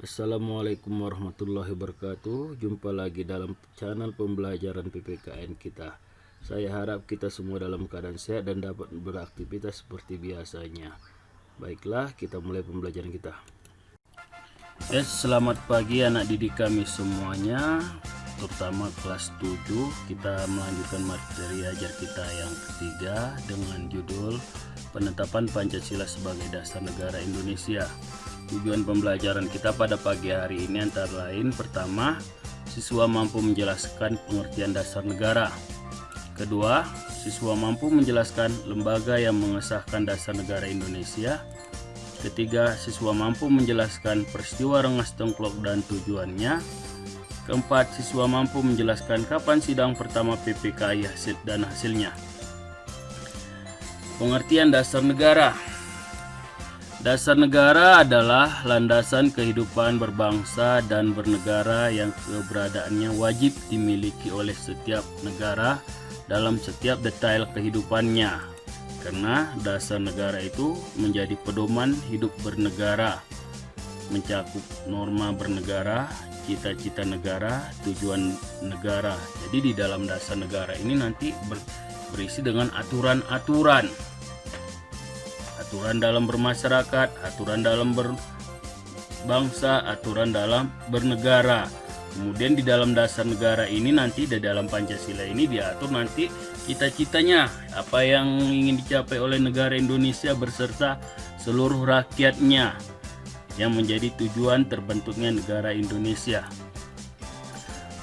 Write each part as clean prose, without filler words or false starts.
Assalamualaikum warahmatullahi wabarakatuh. Jumpa lagi dalam channel pembelajaran PPKN kita. Saya harap kita semua dalam keadaan sehat dan dapat beraktivitas seperti biasanya. Baiklah, kita mulai pembelajaran kita. Selamat pagi anak didik kami semuanya, terutama kelas 7. Kita melanjutkan materi ajar kita yang ketiga dengan judul Penetapan Pancasila sebagai Dasar Negara Indonesia. Tujuan pembelajaran kita pada pagi hari ini antara lain: pertama, siswa mampu menjelaskan pengertian dasar negara. Kedua, siswa mampu menjelaskan lembaga yang mengesahkan dasar negara Indonesia. Ketiga, siswa mampu menjelaskan peristiwa Rengas Dengklok dan tujuannya. Keempat, siswa mampu menjelaskan kapan sidang pertama PPKI dan hasilnya. Pengertian dasar negara. Dasar negara adalah landasan kehidupan berbangsa dan bernegara yang keberadaannya wajib dimiliki oleh setiap negara dalam setiap detail kehidupannya. Karena dasar negara itu menjadi pedoman hidup bernegara, mencakup norma bernegara, cita-cita negara, tujuan negara. Jadi di dalam dasar negara ini nanti berisi dengan aturan-aturan. Aturan dalam bermasyarakat, aturan dalam berbangsa, aturan dalam bernegara. Kemudian di dalam dasar negara ini nanti di dalam Pancasila ini diatur nanti cita-citanya, apa yang ingin dicapai oleh negara Indonesia beserta seluruh rakyatnya, yang menjadi tujuan terbentuknya negara Indonesia.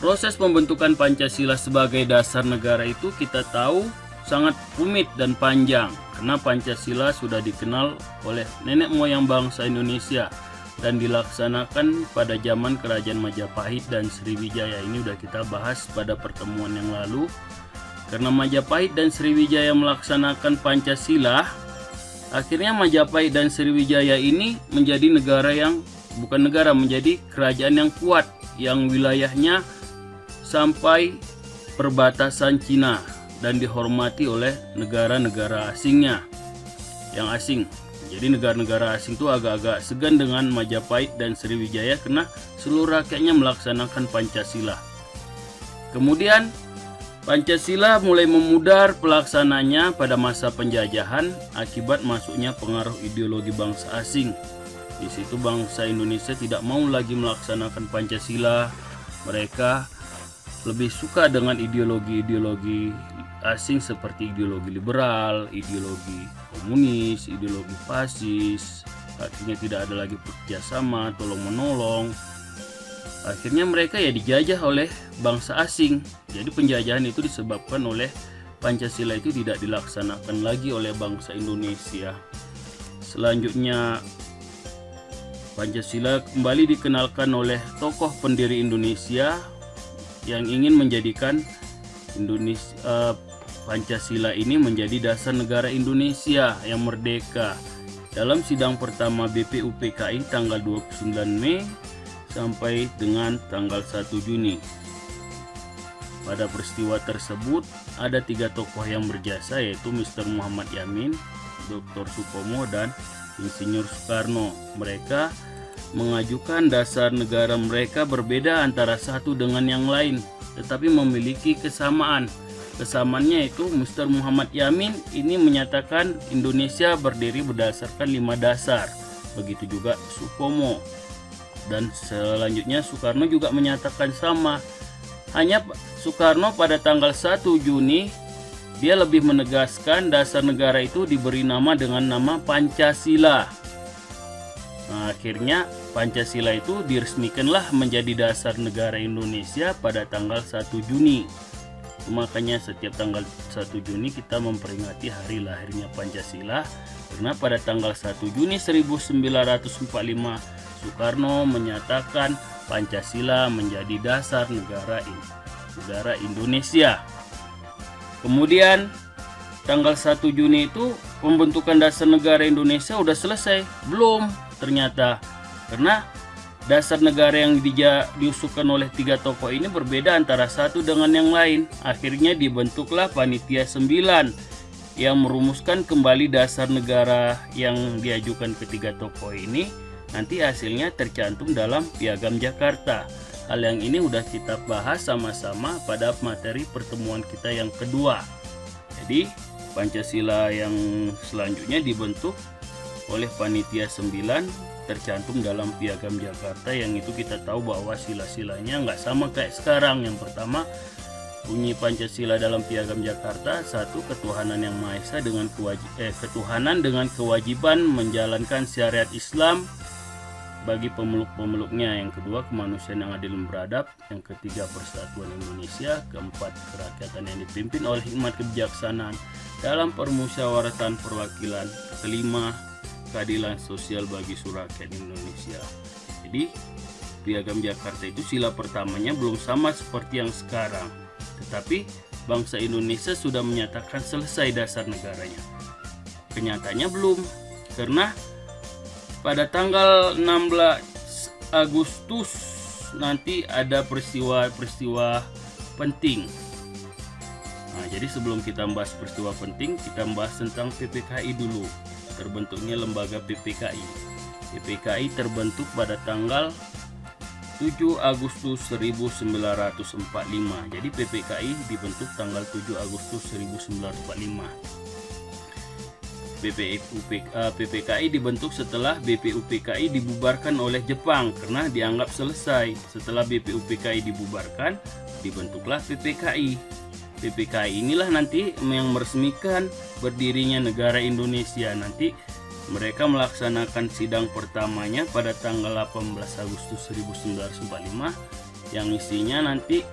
Proses pembentukan Pancasila sebagai dasar negara itu kita tahu sangat rumit dan panjang, karena Pancasila sudah dikenal oleh nenek moyang bangsa Indonesia dan dilaksanakan pada zaman Kerajaan Majapahit dan Sriwijaya. Ini sudah kita bahas pada pertemuan yang lalu. Karena Majapahit dan Sriwijaya melaksanakan Pancasila, akhirnya Majapahit dan Sriwijaya ini menjadi negara yang menjadi kerajaan yang kuat, yang wilayahnya sampai perbatasan Cina dan dihormati oleh negara-negara asingnya yang asing. Jadi negara-negara asing itu agak-agak segan dengan Majapahit dan Sriwijaya karena seluruh rakyatnya melaksanakan Pancasila. Kemudian Pancasila mulai memudar pelaksananya pada masa penjajahan akibat masuknya pengaruh ideologi bangsa asing. Di situ bangsa Indonesia tidak mau lagi melaksanakan Pancasila. Mereka lebih suka dengan ideologi-ideologi asing seperti ideologi liberal, ideologi komunis, ideologi fasis. Akhirnya tidak ada lagi kerjasama, tolong-menolong. Akhirnya mereka dijajah oleh bangsa asing. Jadi penjajahan itu disebabkan oleh Pancasila itu tidak dilaksanakan lagi oleh bangsa Indonesia. Selanjutnya Pancasila kembali dikenalkan oleh tokoh pendiri Indonesia yang ingin menjadikan Pancasila ini menjadi dasar negara Indonesia yang merdeka. Dalam sidang pertama BPUPKI tanggal 29 Mei sampai dengan tanggal 1 Juni. Pada peristiwa tersebut ada 3 tokoh yang berjasa, yaitu Mr. Muhammad Yamin, Dr. Supomo, dan Insinyur Soekarno. Mereka mengajukan dasar negara mereka berbeda antara satu dengan yang lain, tetapi memiliki kesamaan. Kesamaannya itu Mr. Muhammad Yamin ini menyatakan Indonesia berdiri berdasarkan 5 dasar. Begitu juga Supomo. Dan selanjutnya Soekarno juga menyatakan sama. Hanya Soekarno pada tanggal 1 Juni dia lebih menegaskan dasar negara itu diberi nama dengan nama Pancasila. Nah, akhirnya Pancasila itu diresmikanlah menjadi dasar negara Indonesia pada tanggal 1 Juni. Makanya setiap tanggal 1 Juni kita memperingati hari lahirnya Pancasila, karena pada tanggal 1 Juni 1945 Soekarno menyatakan Pancasila menjadi dasar negara Indonesia. Kemudian tanggal 1 Juni itu pembentukan dasar negara Indonesia udah selesai? Belum ternyata, karena dasar negara yang diusulkan oleh 3 tokoh ini berbeda antara satu dengan yang lain. Akhirnya dibentuklah Panitia 9 yang merumuskan kembali dasar negara yang diajukan ketiga tokoh ini nanti hasilnya tercantum dalam Piagam Jakarta. Hal yang ini udah kita bahas sama-sama pada materi pertemuan kita yang kedua. Jadi Pancasila yang selanjutnya dibentuk oleh Panitia 9 tercantum dalam Piagam Jakarta, yang itu kita tahu bahwa sila-silanya nggak sama kayak sekarang. Yang pertama, bunyi Pancasila dalam Piagam Jakarta, satu, ketuhanan yang Maha Esa dengan ketuhanan dengan kewajiban menjalankan syariat Islam bagi pemeluk-pemeluknya. Yang kedua, kemanusiaan yang adil dan beradab. Yang ketiga, persatuan Indonesia. Keempat, kerakyatan yang dipimpin oleh hikmat kebijaksanaan dalam permusyawaratan perwakilan. Kelima, keadilan sosial bagi seluruh rakyat Indonesia. Jadi Piagam Jakarta itu sila pertamanya belum sama seperti yang sekarang, tetapi bangsa Indonesia sudah menyatakan selesai dasar negaranya. Kenyataannya belum, karena pada tanggal 16 Agustus nanti ada peristiwa penting. Nah, jadi sebelum kita membahas peristiwa penting, kita membahas tentang PPKI dulu. Terbentuknya lembaga PPKI. PPKI terbentuk pada tanggal 7 Agustus 1945. Jadi PPKI dibentuk tanggal 7 Agustus 1945. PPKI dibentuk setelah BPUPKI dibubarkan oleh Jepang karena dianggap selesai. Setelah BPUPKI dibubarkan, dibentuklah PPKI. PPKI inilah nanti yang meresmikan berdirinya negara Indonesia. Nanti mereka melaksanakan sidang pertamanya pada tanggal 18 Agustus 1945 yang isinya nanti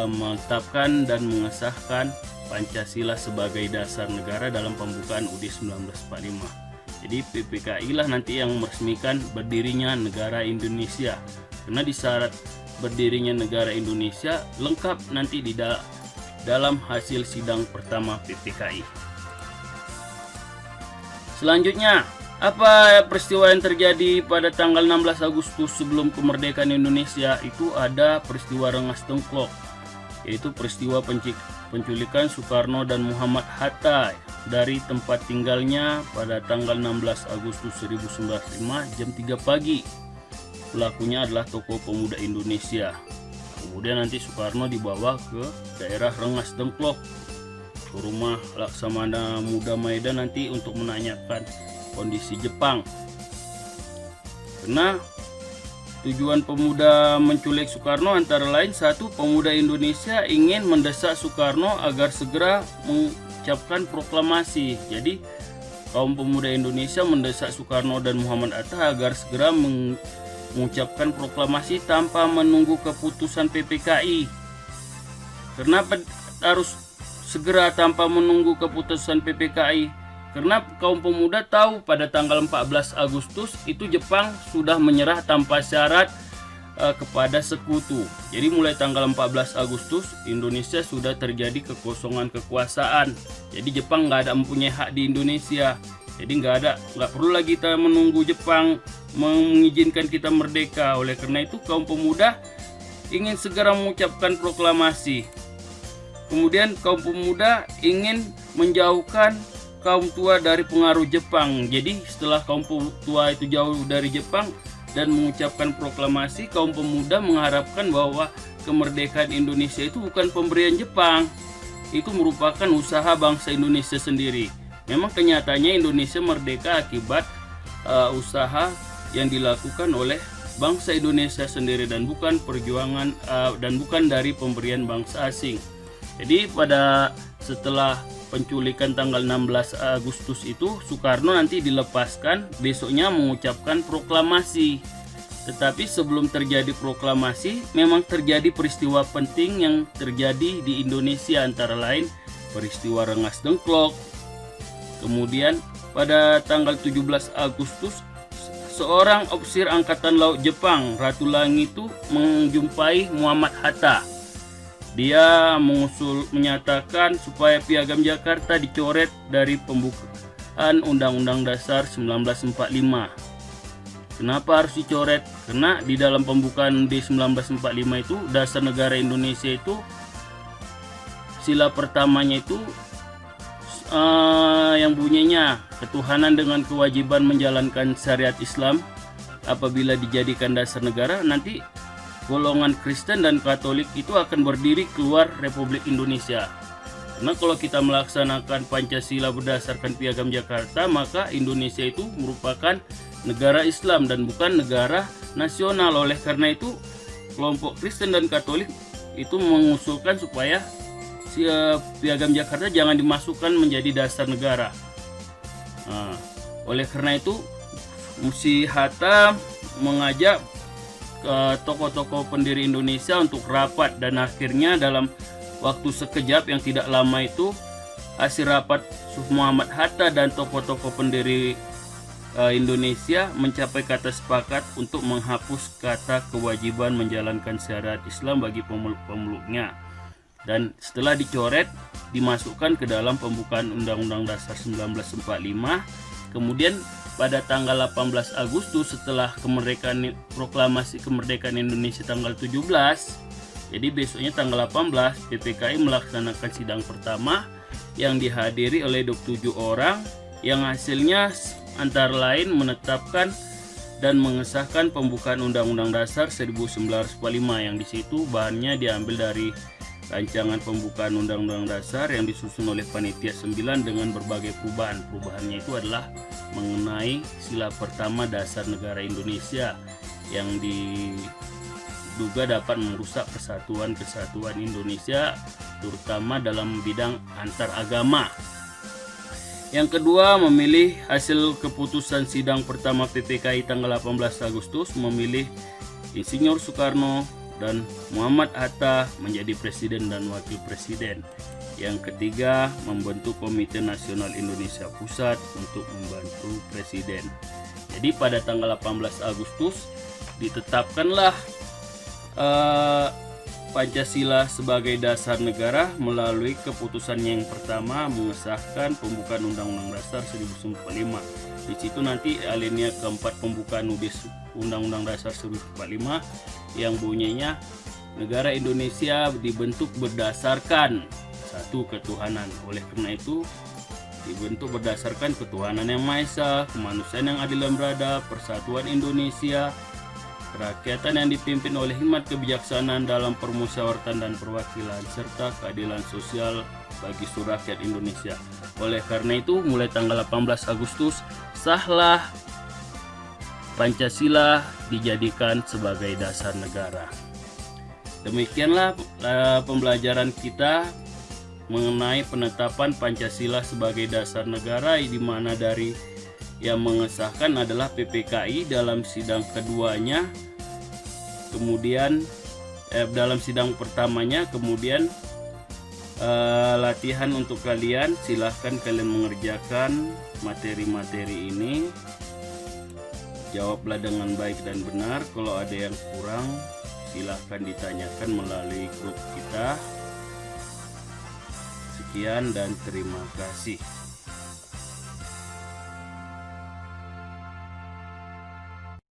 menetapkan dan mengesahkan Pancasila sebagai dasar negara dalam pembukaan UUD 1945. Jadi PPKI lah nanti yang meresmikan berdirinya negara Indonesia. Karena di syarat berdirinya negara Indonesia lengkap nanti di dalam hasil sidang pertama PPKI. Selanjutnya, apa peristiwa yang terjadi pada tanggal 16 Agustus sebelum kemerdekaan Indonesia? Itu ada peristiwa Rengas Dengklok, yaitu peristiwa penculikan Soekarno dan Muhammad Hatta dari tempat tinggalnya pada tanggal 16 Agustus 1945 jam 3 pagi. Pelakunya adalah tokoh pemuda Indonesia. Kemudian nanti Soekarno dibawa ke daerah Rengas Dengklok, ke rumah Laksamana Muda Maidan nanti untuk menanyakan kondisi Jepang. Karena tujuan pemuda menculik Soekarno antara lain, satu, pemuda Indonesia ingin mendesak Soekarno agar segera mengucapkan proklamasi. Jadi kaum pemuda Indonesia mendesak Soekarno dan Muhammad Hatta agar segera mengucapkan proklamasi tanpa menunggu keputusan PPKI. Kenapa harus segera tanpa menunggu keputusan PPKI? Karena kaum pemuda tahu pada tanggal 14 Agustus itu Jepang sudah menyerah tanpa syarat kepada sekutu. Jadi mulai tanggal 14 Agustus Indonesia sudah terjadi kekosongan kekuasaan. Jadi Jepang nggak ada mempunyai hak di Indonesia. Jadi nggak perlu lagi kita menunggu Jepang mengizinkan kita merdeka. Oleh karena itu kaum pemuda ingin segera mengucapkan proklamasi. Kemudian kaum pemuda ingin menjauhkan kaum tua dari pengaruh Jepang. Jadi setelah kaum tua itu jauh dari Jepang dan mengucapkan proklamasi, kaum pemuda mengharapkan bahwa kemerdekaan Indonesia itu bukan pemberian Jepang. Itu merupakan usaha bangsa Indonesia sendiri. Memang kenyataannya Indonesia merdeka akibat usaha yang dilakukan oleh bangsa Indonesia sendiri dan bukan perjuangan dan bukan dari pemberian bangsa asing. Jadi setelah penculikan tanggal 16 Agustus itu Soekarno nanti dilepaskan, besoknya mengucapkan proklamasi. Tetapi sebelum terjadi proklamasi memang terjadi peristiwa penting yang terjadi di Indonesia, antara lain peristiwa Rengas Dengklok. Kemudian pada tanggal 17 Agustus seorang ofisir angkatan laut Jepang, Ratu Langit, itu menjumpai Muhammad Hatta. Dia menyatakan supaya Piagam Jakarta dicoret dari pembukaan Undang-Undang Dasar 1945. Kenapa harus dicoret? Karena di dalam pembukaan di 1945 itu dasar negara Indonesia itu sila pertamanya itu yang bunyinya ketuhanan dengan kewajiban menjalankan syariat Islam apabila dijadikan dasar negara, nanti golongan Kristen dan Katolik itu akan berdiri keluar Republik Indonesia. Karena kalau kita melaksanakan Pancasila berdasarkan Piagam Jakarta, maka Indonesia itu merupakan negara Islam dan bukan negara nasional. Oleh karena itu, kelompok Kristen dan Katolik itu mengusulkan supaya Piagam Jakarta jangan dimasukkan menjadi dasar negara. Nah, oleh karena itu, Musi Hatta mengajak tokoh-tokoh pendiri Indonesia untuk rapat, dan akhirnya dalam waktu sekejap yang tidak lama itu hasil rapat Muhammad Hatta dan tokoh-tokoh pendiri Indonesia mencapai kata sepakat untuk menghapus kata kewajiban menjalankan syariat Islam bagi pemeluk-pemeluknya, dan setelah dicoret dimasukkan ke dalam pembukaan Undang-Undang Dasar 1945. Kemudian pada tanggal 18 Agustus setelah proklamasi kemerdekaan Indonesia tanggal 17, jadi besoknya tanggal 18, PPKI melaksanakan sidang pertama yang dihadiri oleh 27 orang, yang hasilnya antara lain menetapkan dan mengesahkan pembukaan Undang-Undang Dasar 1945, yang di situ bahannya diambil dari rancangan pembukaan Undang-Undang Dasar yang disusun oleh Panitia 9 dengan berbagai perubahan. Perubahannya itu adalah mengenai sila pertama dasar negara Indonesia yang diduga dapat merusak kesatuan Indonesia, terutama dalam bidang antar agama. Yang kedua, memilih hasil keputusan sidang pertama PPKI tanggal 18 Agustus memilih Insinyur Soekarno dan Muhammad Hatta menjadi presiden dan wakil presiden. Yang ketiga, membentuk Komite Nasional Indonesia Pusat untuk membantu presiden. Jadi pada tanggal 18 Agustus ditetapkanlah Pancasila sebagai dasar negara melalui keputusan yang pertama mengesahkan pembukaan Undang-Undang Dasar 1945. Di situ nanti alinea keempat pembukaan Undang-Undang Dasar 1945 yang bunyinya negara Indonesia dibentuk berdasarkan satu ketuhanan. Oleh karena itu dibentuk berdasarkan ketuhanan yang Maha Esa, kemanusiaan yang adil dan beradab, persatuan Indonesia, kerakyatan yang dipimpin oleh hikmat kebijaksanaan dalam permusyawaratan dan perwakilan, serta keadilan sosial bagi seluruh rakyat Indonesia. Oleh karena itu, mulai tanggal 18 Agustus sahlah Pancasila dijadikan sebagai dasar negara. Demikianlah pembelajaran kita mengenai penetapan Pancasila sebagai dasar negara, di mana dari yang mengesahkan adalah PPKI dalam sidang keduanya, kemudian dalam sidang pertamanya, kemudian latihan untuk kalian, silahkan kalian mengerjakan materi-materi ini, jawablah dengan baik dan benar. Kalau ada yang kurang silahkan ditanyakan melalui grup kita. Sekian dan terima kasih.